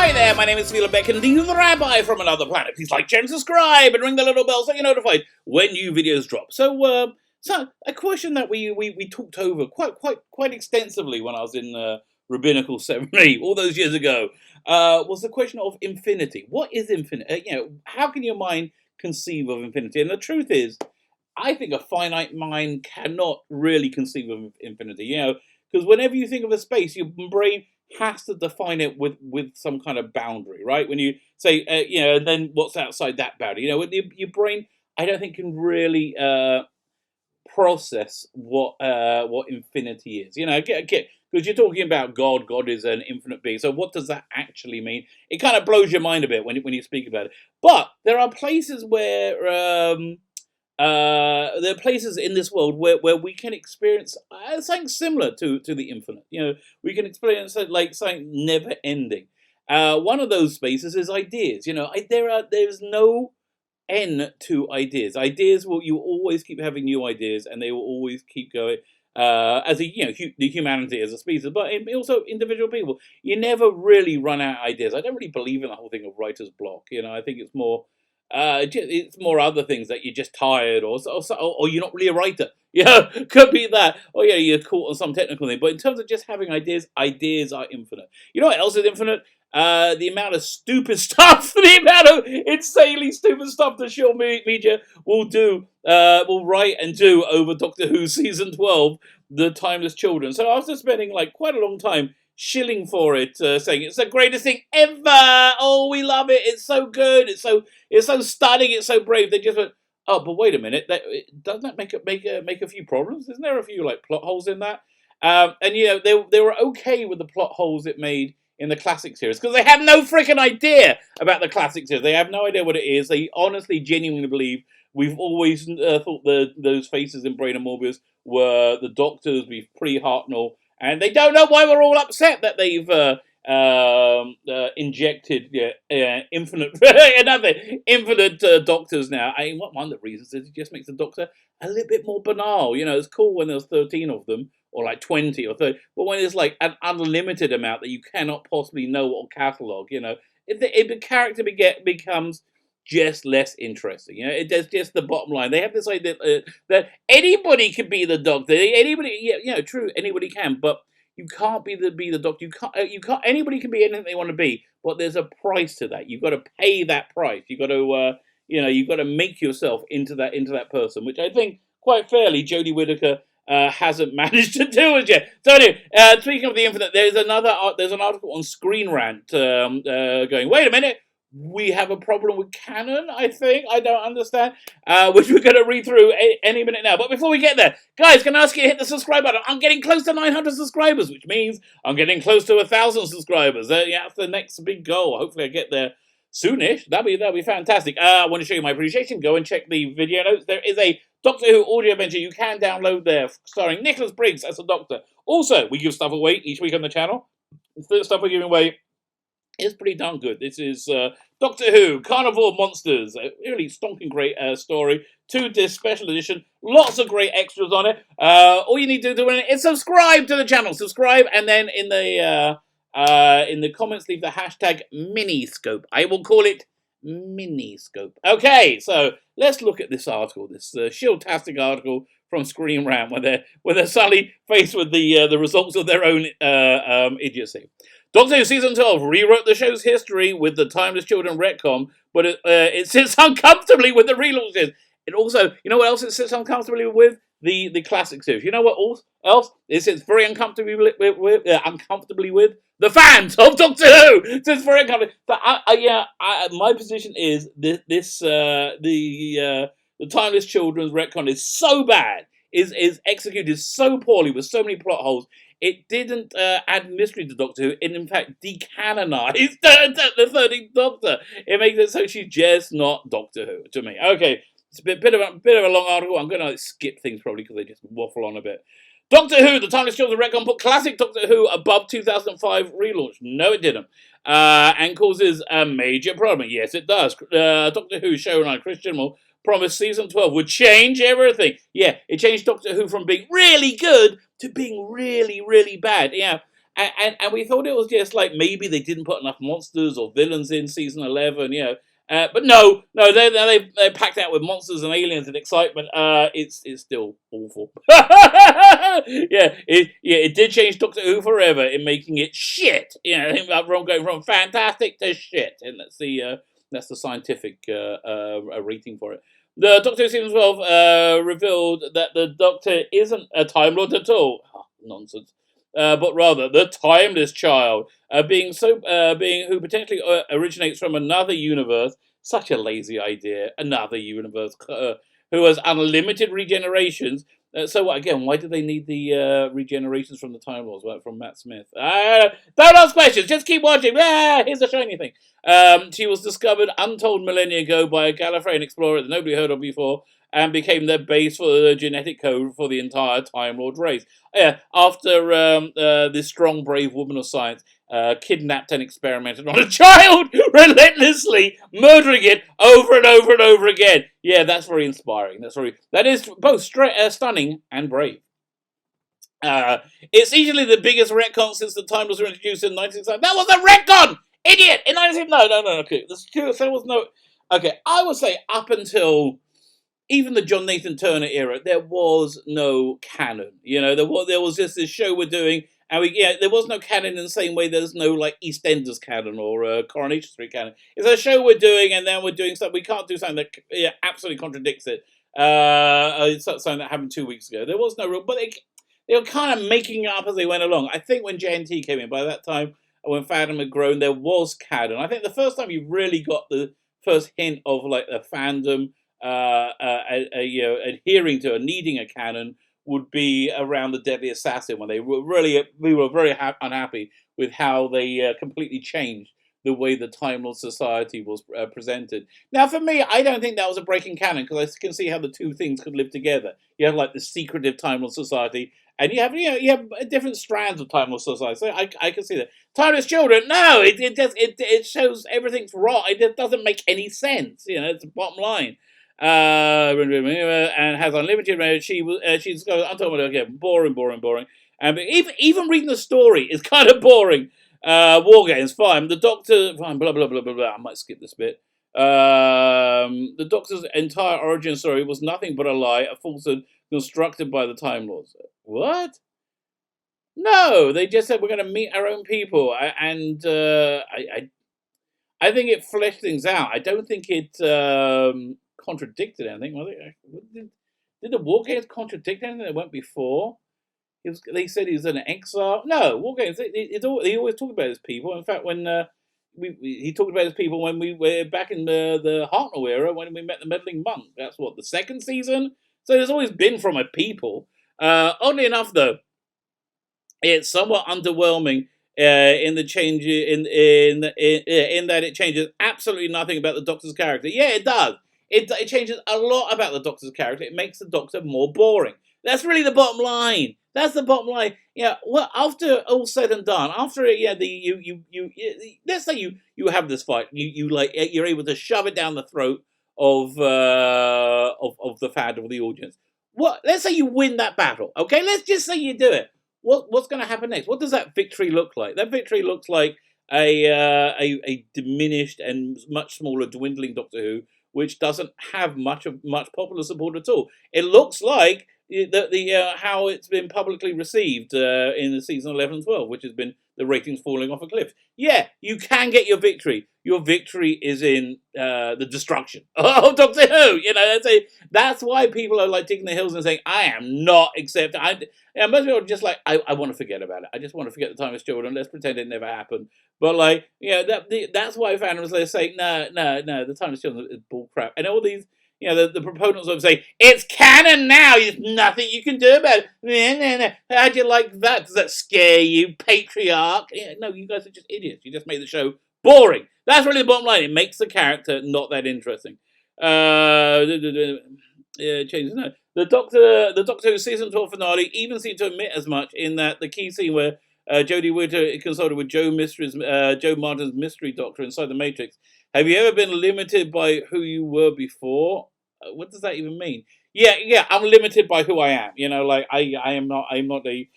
Hi there, my name is Felix Beck and the Rabbi from another planet. Please like, share and subscribe and ring the little bell so you're notified when new videos drop. So a question that we talked over quite extensively when I was in rabbinical seminary all those years ago was the question of infinity. What is infinity? How can your mind conceive of infinity? And the truth is, I think a finite mind cannot really conceive of infinity. Because whenever you think of a space, your brain has to define it with some kind of boundary, right? When you say, and then what's outside that boundary? Your brain, I don't think can really process what infinity is. Because you're talking about God. God is an infinite being. So what does that actually mean? It kind of blows your mind a bit when you speak about it. But there are places where there are places in this world where we can experience something similar to the infinite. We can experience it like something never ending. One of those spaces is ideas. There's no end to ideas. You always keep having new ideas, and they will always keep going. As the humanity as a species, but also individual people, you never really run out of ideas. I don't really believe in the whole thing of writer's block. I think it's more. It's more other things that you're just tired, or you're not really a writer. Could be that. Or you're caught on some technical thing. But in terms of just having ideas are infinite. You know what else is infinite? The amount of stupid stuff, the amount of insanely stupid stuff the show media will write and do over Doctor Who season 12, The Timeless Children. So after spending quite a long time shilling for it, saying it's the greatest thing ever. Oh, we love it. It's so good. It's so stunning. It's so brave. They just went, oh, but wait a minute. Doesn't that make a few problems? Isn't there a few plot holes in that? And they were okay with the plot holes it made in the classic series because they have no freaking idea about the classic series. They have no idea what it is. They honestly, genuinely believe we've always thought those faces in Brain and Morbius were the Doctors. We've pre-Hartnell. And they don't know why we're all upset that they've injected infinite doctors now. One of the reasons is it just makes the Doctor a little bit more banal. It's cool when there's 13 of them, or 20 or 30, but when there's an unlimited amount that you cannot possibly know or catalogue, the character becomes just less interesting. It's just the bottom line. They have this idea that anybody can be the Doctor. Anybody, true, anybody can, but you can't be the Doctor. You can't. Anybody can be anything they want to be, but there's a price to that. You've got to pay that price. You've got to, you've got to make yourself into that person, which I think quite fairly Jodie Whittaker hasn't managed to do as yet. So anyway, speaking of the infinite, there's an article on Screen Rant going, wait a minute. We have a problem with canon, I think. I don't understand. Which we're going to read through any minute now. But before we get there, guys, can I ask you to hit the subscribe button? I'm getting close to 900 subscribers, which means I'm getting close to 1,000 subscribers. That's the next big goal. Hopefully I get there soonish. That'll be fantastic. I want to show you my appreciation. Go and check the video notes. There is a Doctor Who audio adventure you can download there, starring Nicholas Briggs as the Doctor. Also, we give stuff away each week on the channel. The stuff we're giving away is pretty darn good. This is Doctor Who, Carnival of Monsters. A really stonking great story. 2-disc special edition. Lots of great extras on it. All you need to do is subscribe to the channel. Subscribe, and then in the comments, leave the hashtag Miniscope. I will call it Miniscope. Okay, so let's look at this article. This shield-tastic article from Screen Rant, where they're suddenly faced with the results of their own idiocy. Doctor Who Season 12 rewrote the show's history with the Timeless Children retcon, but it sits uncomfortably with the relaunches. It also, you know what else it sits uncomfortably with? The classic series. You know what else? It sits very uncomfortably with the fans of Doctor Who. It sits very uncomfortably. But my position is the Timeless Children's retcon is so bad, is executed so poorly with so many plot holes. It didn't add mystery to Doctor Who. It, in fact, decanonized the 13th Doctor. It makes it so she's just not Doctor Who to me. Okay, it's a bit of a long article. I'm going to skip things probably because they just waffle on a bit. Doctor Who, the Timeless Children retcon put classic Doctor Who above 2005 relaunch. No, it didn't. And causes a major problem. Yes, it does. Doctor Who showrunner Christian Moore promised season 12 would change everything. Yeah, it changed Doctor Who from being really good to being really, really bad. Yeah. and we thought it was just like maybe they didn't put enough monsters or villains in season 11, but no, they packed out with monsters and aliens and excitement. It's still awful. It did change Doctor Who forever in making it shit. From going from fantastic to shit, and that's the scientific rating for it. The Doctor Who season 12 revealed that the Doctor isn't a Time Lord at all. Oh, nonsense. But rather the timeless child, being who potentially originates from another universe. Such a lazy idea. Another universe who has unlimited regenerations. So what, again? Why do they need the regenerations from the Time Lords? From Matt Smith? Don't ask questions. Just keep watching. Here's the shiny thing. She was discovered untold millennia ago by a Gallifreyan explorer that nobody heard of before, and became their base for the genetic code for the entire Time Lord race. After this strong, brave woman of science kidnapped and experimented on a child, relentlessly murdering it over and over and over again. Yeah, that's very inspiring. That is both stunning and brave. It's easily the biggest retcon since the Time was introduced in 1969. That was a retcon, idiot! In 19... No. Okay, there was no. Okay, I would say up until even the John Nathan Turner era, there was no canon. There was just this show we're doing, and there was no canon in the same way there's no like EastEnders canon or Coronation Street canon. It's a show we're doing, and then we're doing stuff. We can't do something that absolutely contradicts it. It's something that happened 2 weeks ago. There was no real, but they were kind of making it up as they went along. I think when JNT came in, by that time, when fandom had grown, there was canon. I think the first time you really got the first hint of like a fandom adhering to or needing a canon would be around the Deadly Assassin, when we were very unhappy with how they completely changed the way the Time Lord Society was presented. Now, for me, I don't think that was a break in canon, because I can see how the two things could live together. You have like the secretive Time Lord Society, and you have different strands of Time Lord Society. So I can see that. Timeless Children, no, it shows everything's wrong. It just doesn't make any sense. It's the bottom line. And has unlimited range. She's again, boring. And even reading the story is kind of boring. War Games, fine. The Doctor, fine. Blah blah blah blah blah. I might skip this bit. The Doctor's entire origin story was nothing but a lie, a falsehood constructed by the Time Lords. What? No, they just said we're going to meet our own people, and I think it fleshed things out. I don't think it contradicted anything. Did the War Games contradict anything that went before? They said he was in exile. No, War Games. He always talked about his people. In fact, when he talked about his people when we were back in the Hartnell era, when we met the meddling monk. That's what, the second season. So there's always been from a people. Oddly enough, though, it's somewhat underwhelming in the change in that it changes absolutely nothing about the Doctor's character. Yeah, it does. It changes a lot about the Doctor's character. It makes the Doctor more boring. That's really the bottom line. That's the bottom line. Yeah. Well, after all said and done, after let's say you have this fight, you're able to shove it down the throat of the fan, of the audience. Let's say you win that battle. Okay, let's just say you do it. What's going to happen next? What does that victory look like? That victory looks like a diminished and much smaller, dwindling Doctor Who, which doesn't have much popular support at all. It looks like how it's been publicly received in the season 11 and 12, which has been the ratings falling off a cliff. Yeah, you can get your victory. Your victory is in the destruction of Doctor Who. That's why people are like digging the heels and saying, I am not accepting. Most people are just like, I want to forget about it. I just want to forget the Timeless Children. Let's pretend it never happened. But that's why fandoms, they say, no, the Timeless Children is bull crap. And all these, the proponents of say, it's canon now, there's nothing you can do about it. How'd you like that? Does that scare you, patriarch? No, you guys are just idiots. You just made the show boring. That's really the bottom line. It makes the character not that interesting. Changes. No. The Doctor Who season 12 finale even seemed to admit as much, in that the key scene where Jodie Whittaker consulted with Joe Martin's mystery doctor inside the Matrix. Have you ever been limited by who you were before? What does that even mean? Yeah, I'm limited by who I am. I am not a,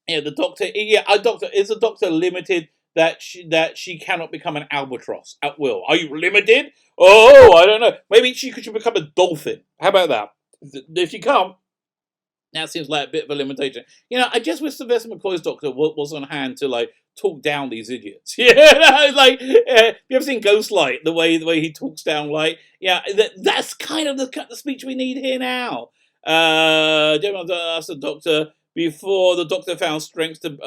Yeah, the Doctor. Yeah, a Doctor is a Doctor limited that she cannot become an albatross at will. Are you limited? Oh, I don't know. Maybe she could become a dolphin. How about that? If she can't, that seems like a bit of a limitation. I just wish Sylvester McCoy's Doctor was on hand to like talk down these idiots. Yeah, like you ever seen Ghostlight? The way he talks down, like that's kind of the speech we need here now. Gentlemen asked the Doctor before the Doctor found strength of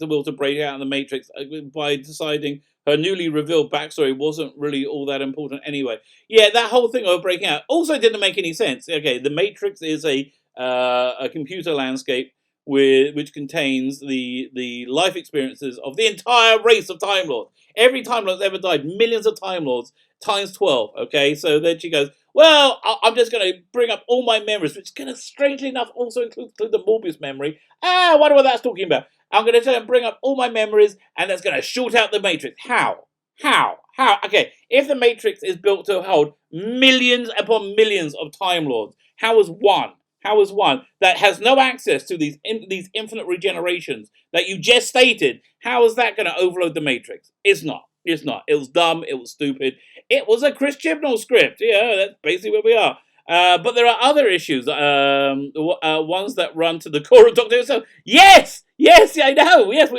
will to break out of the Matrix by deciding her newly revealed backstory wasn't really all that important anyway. Yeah, that whole thing of breaking out also didn't make any sense. Okay, the Matrix is a computer landscape which contains the life experiences of the entire race of Time Lords. Every Time Lord ever died, millions of Time Lords, times 12. Okay, so then she goes, well, I'm just going to bring up all my memories, which is going to, strangely enough, also include the Morbius memory. I wonder what that's talking about. I'm going to try and bring up all my memories, and that's going to short out the Matrix. How? How? Okay, if the Matrix is built to hold millions upon millions of Time Lords, how is one? How is one that has no access to these infinite regenerations that you just stated? How is that going to overload the Matrix? It's not. It's not. It was dumb. It was stupid. It was a Chris Chibnall script. Yeah, that's basically where we are. But there are other issues, ones that run to the core of Doctor Who itself. Yes, I know. Yes,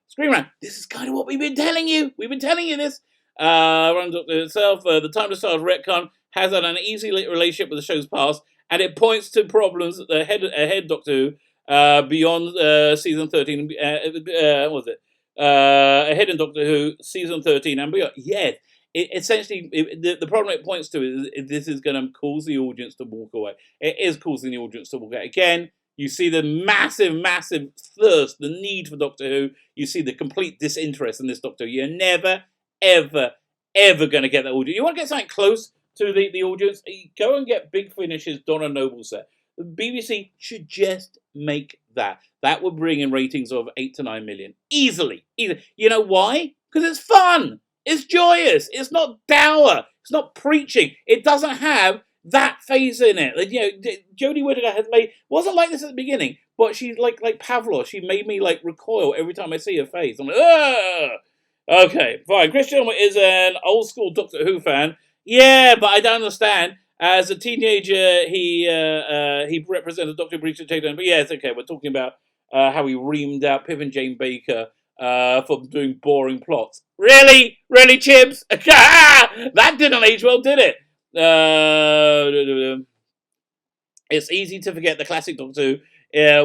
Scream around. This is kind of what we've been telling you. We've been telling you this. Run Doctor itself. The time to start retcon has an uneasy relationship with the show's past, and it points to problems that ahead Doctor Who beyond season 13. What was it? Ahead in Doctor Who season 13 and beyond. Yeah, the problem it points to is this is going to cause the audience to walk away. It is causing the audience to walk away. Again, you see the massive thirst, the need for Doctor Who. You see the complete disinterest in this Doctor Who. You're never, ever going to get that audience. You want to get something close to the audience? Go and get Big Finish's Donna Noble set. The BBC should just make that. That would bring in ratings of 8 to 9 million. Easily. You know why? Because it's fun. It's joyous. It's not dour. It's not preaching. It doesn't have that phase in it. Jodie Whittaker has wasn't like this at the beginning, but she's like Pavlov. She made me like recoil every time I see her face. I'm like, ugh. Okay, fine. Christian is an old school Doctor Who fan. Yeah, but I don't understand. As a teenager, he represented Doctor Breach of Tatum. But yeah, it's okay. We're talking about how he reamed out Pip and Jane Baker for doing boring plots. Really, Chibs? That didn't age well, did it? It's easy to forget the classic Doctor Who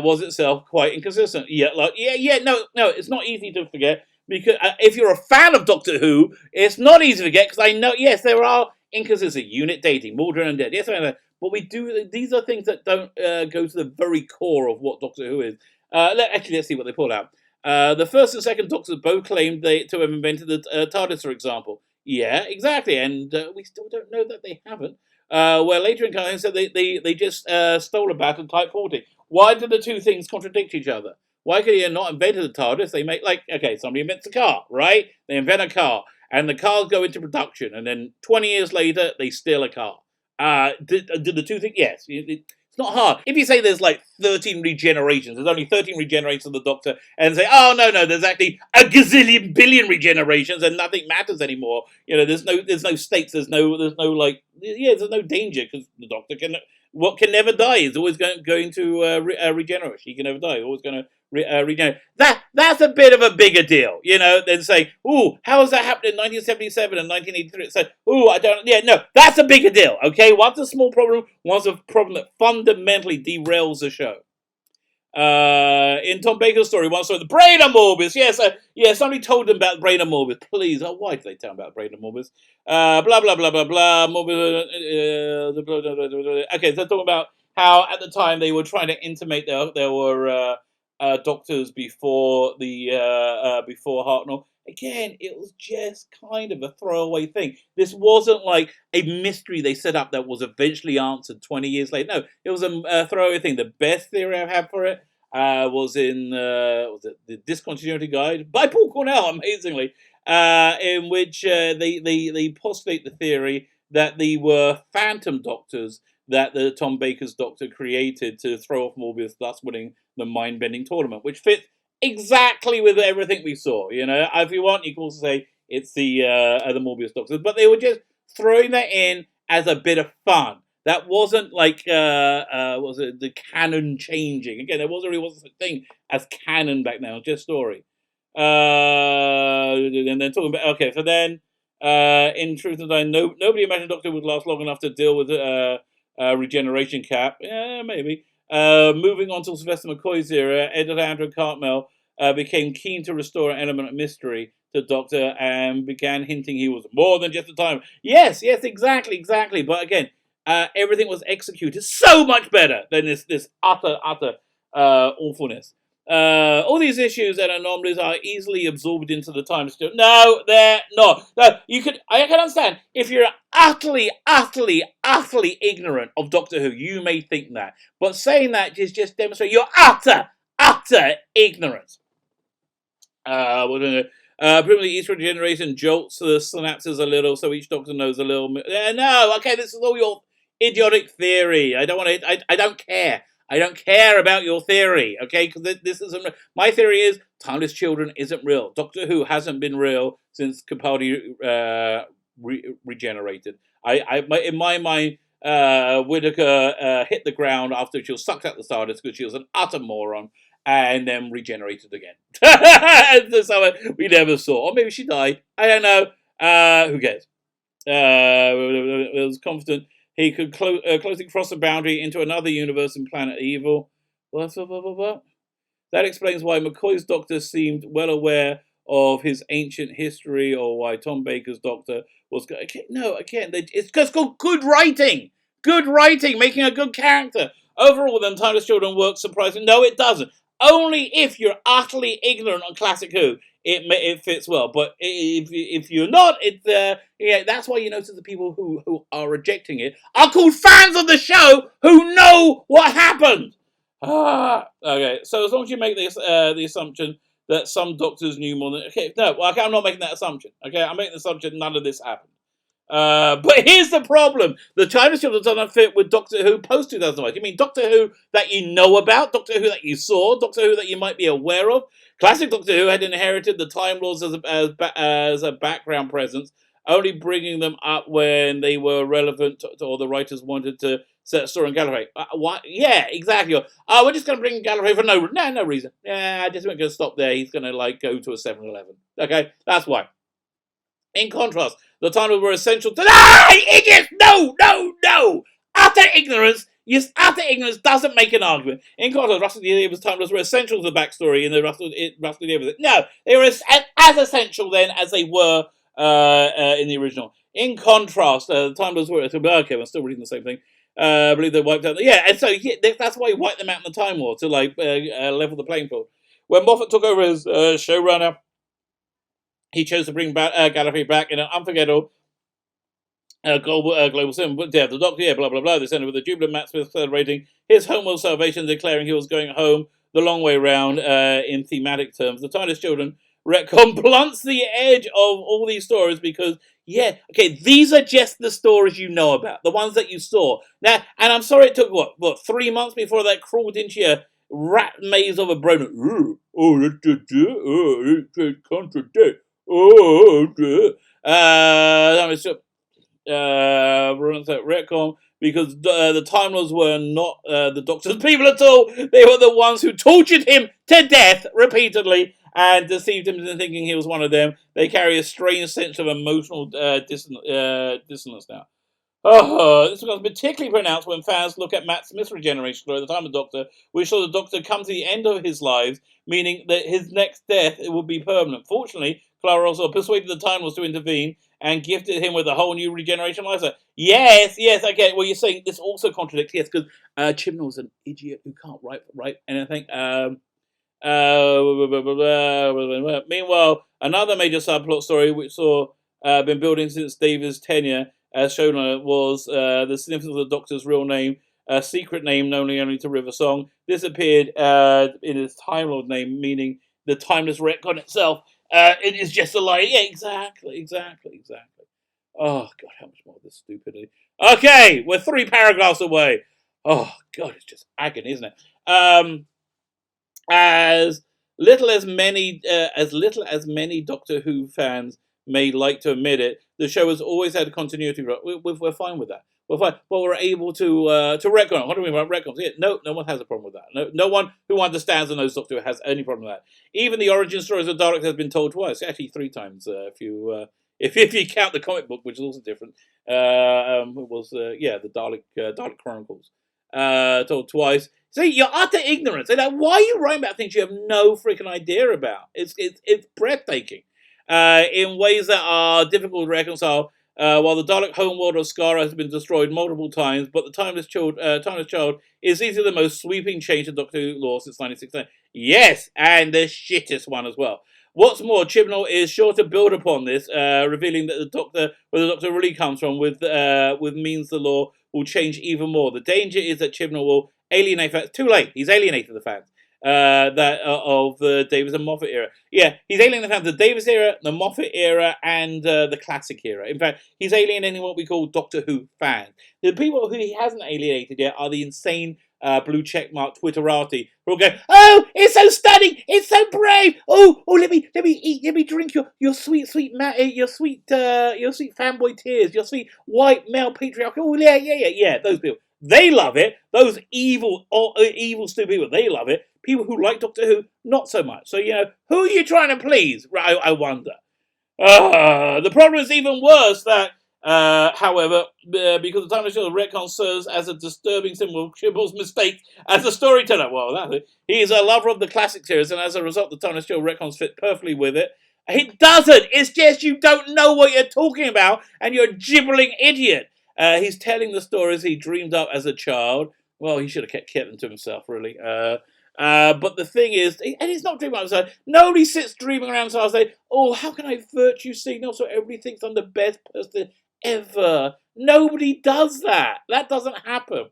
was itself quite inconsistent. No, it's not easy to forget because if you're a fan of Doctor Who, it's not easy to forget because I know, yes, there are inconsistencies, unit dating, Mordred and Dead, yes, but these are things that don't go to the very core of what Doctor Who is. Let's see what they pull out. The first and second Doctors both claimed to have invented the TARDIS, for example. Yeah, exactly, and we still don't know that they haven't. Where later in Carnival said they just stole a bat in Type 40. Why did the two things contradict each other? Why could he have not invented the TARDIS? They make, somebody invents a car, right? They invent a car, and the cars go into production, and then 20 years later, they steal a car. Did the two things? Yes. It's not hard. If you say there's like 13 regenerations, there's only 13 regenerations of the Doctor, and say, oh no, there's actually a gazillion billion regenerations, and nothing matters anymore. There's no stakes. There's no danger because the Doctor can never die. He's always going to regenerate. He can never die. Always going to regenerate. That's a bit of a bigger deal, than saying, ooh, how has that happened in 1977 and 1983? So, ooh, I don't. Yeah, no, that's a bigger deal. Okay, one's a small problem. One's a problem that fundamentally derails the show. In Tom Baker's story, one saw the brain of Morbius. Yes, somebody told them about the brain of Morbius. Please, why did they tell them about the brain of Morbius? Blah blah blah blah blah. Morbius. Okay, so talking about how at the time they were trying to intimate there were Doctors before before Hartnell. Again, it was just kind of a throwaway thing. This wasn't like a mystery they set up that was eventually answered 20 years later. No, it was a throwaway thing. The best theory I've had for it was in was it the Discontinuity Guide by Paul Cornell, amazingly, in which they postulate the theory that they were phantom Doctors that the Tom Baker's Doctor created to throw off Morbius, thus winning the mind-bending tournament, which fits exactly with everything we saw. If you want, you can also say it's the Morbius Doctors, but they were just throwing that in as a bit of fun. That wasn't like was it the canon changing? Again, there wasn't really such a thing as canon back then. It was just story. And then talking about so then in Truth and Time, nobody imagined Doctor would last long enough to deal with regeneration cap. Yeah, maybe. Moving on to Sylvester McCoy's era, editor Andrew Cartmel became keen to restore an element of mystery to Doctor and began hinting he was more than just a time. Yes, exactly. But again, everything was executed so much better than this utter awfulness. All these issues and anomalies are easily absorbed into the time stream. No, they're not. No, I can understand if you're utterly ignorant of Doctor Who, you may think that. But saying that just demonstrates your utter ignorance. Presumably each regeneration jolts the synapses a little, so each Doctor knows a little. No, okay, this is all your idiotic theory. I don't care. I don't care about your theory, okay? Because this isn't. My theory is Timeless Children isn't real. Doctor Who hasn't been real since Capaldi regenerated. In my mind, Whittaker hit the ground after she was sucked out the TARDIS because she was an utter moron, and then regenerated again. So we never saw. Or maybe she died. I don't know. Who cares? Was confident he could closely cross the boundary into another universe and planet evil. What? That explains why McCoy's Doctor seemed well aware of his ancient history, or why Tom Baker's Doctor was... it's just called good writing. Good writing, making a good character. Overall, then, Timeless Children works surprisingly. No, it doesn't. Only if you're utterly ignorant on Classic Who, it fits well. But if you're not, that's why you notice the people who are rejecting it are called fans of the show who know what happened. Okay, so as long as you make this the assumption that some doctors knew more than... I'm not making that assumption. Okay, I'm making the assumption none of this happened. But here's the problem. The Timeless Children doesn't fit with Doctor Who post-2001. You mean Doctor Who that you know about? Doctor Who that you saw? Doctor Who that you might be aware of? Classic Doctor Who had inherited the Time Lords as a background presence, only bringing them up when they were relevant or the writers wanted to set a story in Gallifrey. What? Yeah, exactly. We're just going to bring Gallifrey for no reason. Yeah, I just weren't going to stop there. He's going to go to a 7-Eleven. Okay, that's why. In contrast, the Time Lords were essential to... idiots! No! Utter ignorance. Yes, utter ignorance doesn't make an argument. In contrast, Russell T Davies' Time Lords were essential to the backstory in the Russell T Davies. No, they were as essential then as they were in the original. In contrast, the Time Lords were... Okay, I'm still reading the same thing. I believe they wiped out... and so that's why he wiped them out in the Time War, to level the playing field. When Moffat took over as showrunner, he chose to bring Gallifrey back in an unforgettable global sim. Yeah, the Doctor, blah, blah, blah. They sent him with a jubilant Matt Smith celebrating his homeworld salvation, declaring he was going home the long way round in thematic terms. The Timeless Children retcon blunts the edge of all these stories because, these are just the stories you know about, the ones that you saw. Now, and I'm sorry it took, 3 months before that crawled into your rat maze of a brain. That's it contradict. Retcon because the Time Lords were not the Doctor's people at all. They were the ones who tortured him to death repeatedly and deceived him into thinking he was one of them. They carry a strange sense of emotional dissonance now. This becomes particularly pronounced when fans look at Matt Smith's regeneration story at the time of the Doctor, which saw the Doctor come to the end of his lives, meaning that his next death would be permanent. Fortunately, Clara also persuaded the Time Lords to intervene and gifted him with a whole new regeneration lifestyle. Yes, okay. Well, you're saying this also contradicts, yes, because Chibnall's an idiot who can't write anything. Meanwhile, another major subplot story which saw been building since Davies' tenure as showrunner was the significance of the Doctor's real name, a secret name known only to River Song. This appeared in his Time Lord name, meaning the timeless retcon itself. It is just a lie. Yeah, exactly. Oh, God, how much more of this stupidity? Okay, we're 3 paragraphs away. Oh, God, it's just agony, isn't it? As little as many Doctor Who fans may like to admit it, the show has always had a continuity. We're fine with that. We're fine, but we're able to retcon. What do we mean about retcons? Yeah, no one has a problem with that. No one who understands and knows Doctor Who has any problem with that. Even the origin stories of Daleks has been told twice, actually three times, if you count the comic book, which is also different. It was the Dalek Chronicles, told twice. See, you're utter ignorance. Like, why are you writing about things you have no freaking idea about? It's breathtaking, in ways that are difficult to reconcile. While the Dalek homeworld of Skara has been destroyed multiple times, but the Timeless Child is easily the most sweeping change in Doctor Who lore since 1969. Yes, and the shittest one as well. What's more, Chibnall is sure to build upon this, revealing that where the Doctor really comes from, with means the lore will change even more. The danger is that Chibnall will alienate fans. Too late. He's alienated the fans. Of the Davis and Moffat era. Yeah, he's alienating the fans of the Davis era, the Moffat era, and the classic era. In fact, he's alienating what we call Doctor Who fans. The people who he hasn't alienated yet are the insane blue checkmark Twitterati who will go, "Oh, it's so stunning, it's so brave. Oh, let me eat, let me drink your sweet your sweet fanboy tears, your sweet white male patriarchal. Oh yeah. Those people, they love it. Those evil stupid people, they love it. People who like Doctor Who, not so much. So who are you trying to please? I wonder. The problem is even worse that, however, because the Timeless Child retcon serves as a disturbing symbol of Chibnall's mistake as a storyteller. Well, that's it. He is a lover of the classic series, and as a result, the Timeless Child retcons fit perfectly with it. It doesn't. It's just you don't know what you're talking about, and you're a gibbering idiot. He's telling the stories he dreamed up as a child. Well, he should have kept them to himself, really. But the thing is, and he's not dreaming outside. Nobody sits dreaming around inside and say, "Oh, how can I virtue signal so everybody thinks I'm the best person ever?" Nobody does that. That doesn't happen.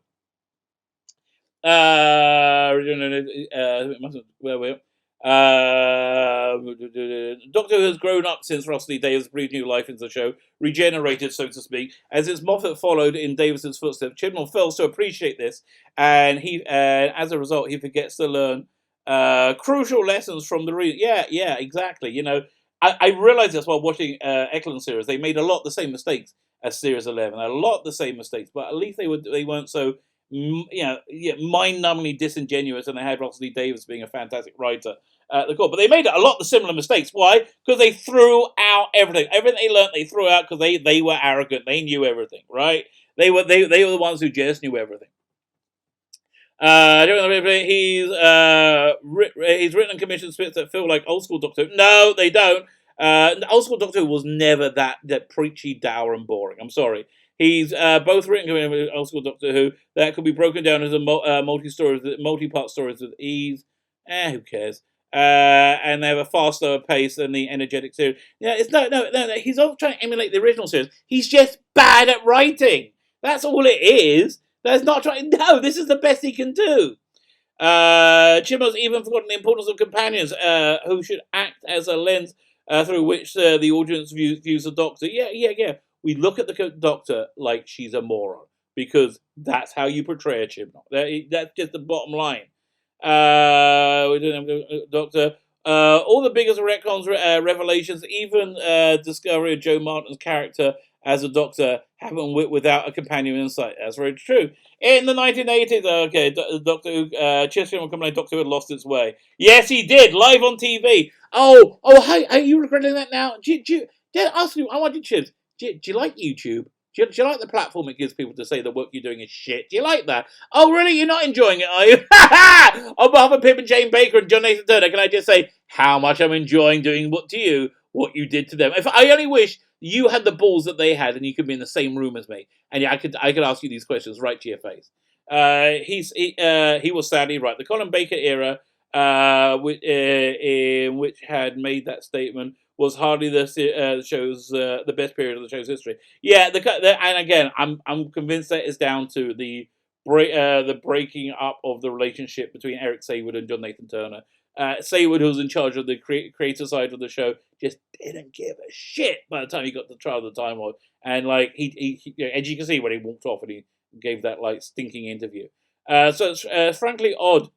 Doctor Who has grown up since Rusty Davis breathed new life into the show, regenerated, so to speak. As its Moffat followed in Davis's footsteps, Chibnall fails to appreciate this, and as a result, he forgets to learn crucial lessons from the reader. Yeah, exactly. I realized this while watching Eklund series. They made a lot of the same mistakes as Series 11, a lot of the same mistakes, but at least they weren't so mind-numbingly disingenuous, and they had Russell T Davies being a fantastic writer at the core. But they made a lot of similar mistakes. Why? Because they threw out everything. Everything they learned, they threw out because they were arrogant. They knew everything, right? They were the ones who just knew everything. He's written and commissioned scripts that feel like old school Doctor Who. No, they don't. Old school Doctor Who was never that preachy, dour, and boring. I'm sorry. He's both written and commissioned old school Doctor Who that could be broken down into multi-part stories with ease. Who cares? And they have a far slower pace than the energetic series. Yeah, it's no. He's not trying to emulate the original series. He's just bad at writing. That's all it is. That's not trying. No, this is the best he can do. Chibnall's even forgotten the importance of companions, who should act as a lens through which the audience views the Doctor. Yeah. We look at the Doctor like she's a moron because that's how you portray a Chibnall. That's just the bottom line. We didn't have Doctor. All the biggest retcons, revelations, even discovery of Joe Martin's character as a Doctor happened without a companion insight. That's very true. In the 1980s, Doctor Who, Chisholm complained Doctor Who had lost its way. Yes, he did, live on TV. Hey, are you regretting that now? Ask you, I want you, Chibs, do you like YouTube? Do you like the platform it gives people to say the work you're doing is shit? Do you like that? Oh, really? You're not enjoying it, are you? On behalf of Pip and Jane Baker and John Nathan Turner, can I just say how much I'm enjoying doing what you did to them? If I only wish you had the balls that they had and you could be in the same room as me, and I could ask you these questions right to your face. He was sadly right. The Colin Baker era, which had made that statement, was hardly the show's the best period of the show's history. Yeah, and again, I'm convinced that is down to the breaking up of the relationship between Eric Saywood and John Nathan Turner. Saywood, who was in charge of the creative side of the show, just didn't give a shit by the time he got to Trial of the Time Lord. And like he as you can see when he walked off and he gave that like stinking interview. So it's frankly odd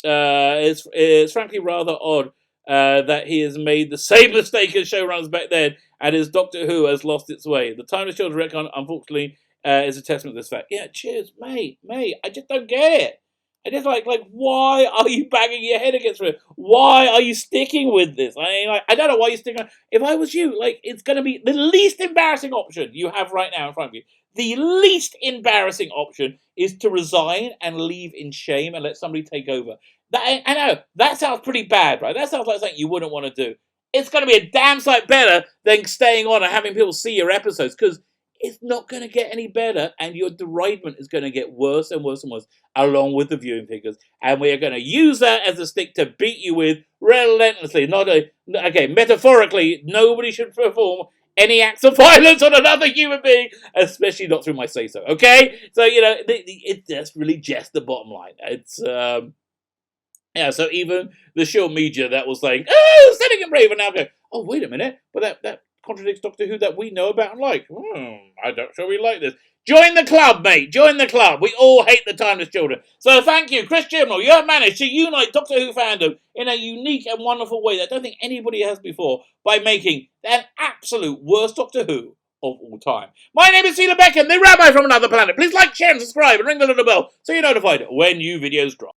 It's frankly rather odd that he has made the same mistake as showrunners back then, and his Doctor Who has lost its way. The Timeless Children retcon, unfortunately, is a testament to this fact. Yeah, cheers, mate. I just don't get it. I just like, why are you banging your head against it? Why are you sticking with this? I mean, like, I don't know why you're sticking. If I was you, like, it's going to be the least embarrassing option you have right now in front of you. The least embarrassing option is to resign and leave in shame and let somebody take over. I know, that sounds pretty bad, right? That sounds like something you wouldn't want to do. It's going to be a damn sight better than staying on and having people see your episodes, because it's not going to get any better, and your deridement is going to get worse and worse and worse, along with the viewing figures. And we are going to use that as a stick to beat you with relentlessly. Okay, metaphorically, nobody should perform any acts of violence on another human being, especially not through my say-so, okay? So, that's really just the bottom line. It's, yeah, so even the show media that was like, oh, Setting and Brave, and now go, oh, wait a minute, but that contradicts Doctor Who that we know about and like. I don't sure we like this. Join the club, mate. Join the club. We all hate the Timeless Children. So thank you, Chris Chibnall. You have managed to unite Doctor Who fandom in a unique and wonderful way that I don't think anybody has before by making an absolute worst Doctor Who of all time. My name is Sheila Beckham, the Rabbi from another planet. Please like, share, and subscribe, and ring the little bell so you're notified when new videos drop.